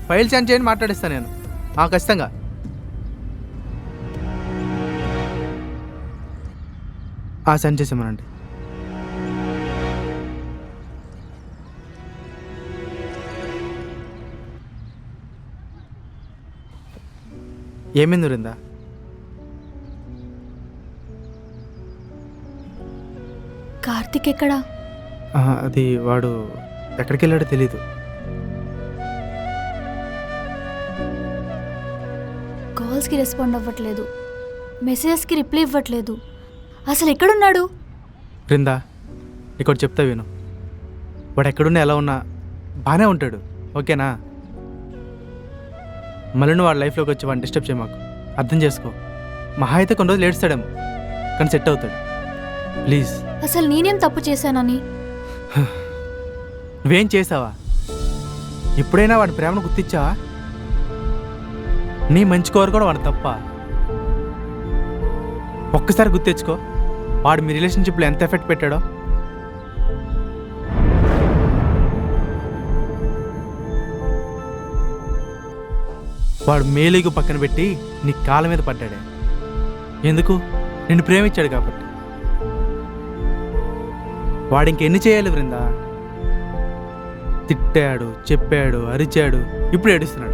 File send చేయండి, మాట్లాడిస్తాను నేను. ఖచ్చితంగా. సెండ్ చేసామనండి. ఏమైంది వృందా? కార్తిక్ ఎక్కడా? అది వాడు ఎక్కడికి వెళ్ళాడో తెలీదు. కాల్స్కి రెస్పాండ్ అవ్వట్లేదు, మెసేజెస్కి రిప్లై ఇవ్వట్లేదు. అసలు ఎక్కడున్నాడు? వృందా, ఇక్కడ చెప్తా విను. వాడు ఎక్కడున్నా ఎలా ఉన్నా బాగానే ఉంటాడు, ఓకేనా? మళ్ళీ నువ్వు వాడి లైఫ్లోకి వచ్చి వాడిని డిస్టర్బ్ చేయమాకు, అర్థం చేసుకో. మహా అయితే కొన్ని రోజులు ఏడుస్తాడేమో, కానీ సెట్ అవుతాడు. ప్లీజ్. అసలు నేనేం తప్పు చేశానని? నువ్వేం చేసావా? ఎప్పుడైనా వాడి ప్రేమను గుర్తించావా? నీ మంచి కోరు కూడా వాడు తప్ప. ఒక్కసారి గుర్తించుకో, వాడు మీ రిలేషన్షిప్లో ఎంత ఎఫెక్ట్ పెట్టాడో. వాడు మేలుగు పక్కన పెట్టి నీ కాళ్ళ మీద పడ్డాడే. ఎందుకు? నిన్ను ప్రేమించాడు కాబట్టి. వాడు ఇంకెన్ని చేయాలి వృందా? తిట్టాడు, చెప్పాడు, అరిచాడు, ఇప్పుడు ఏడుస్తున్నాడు.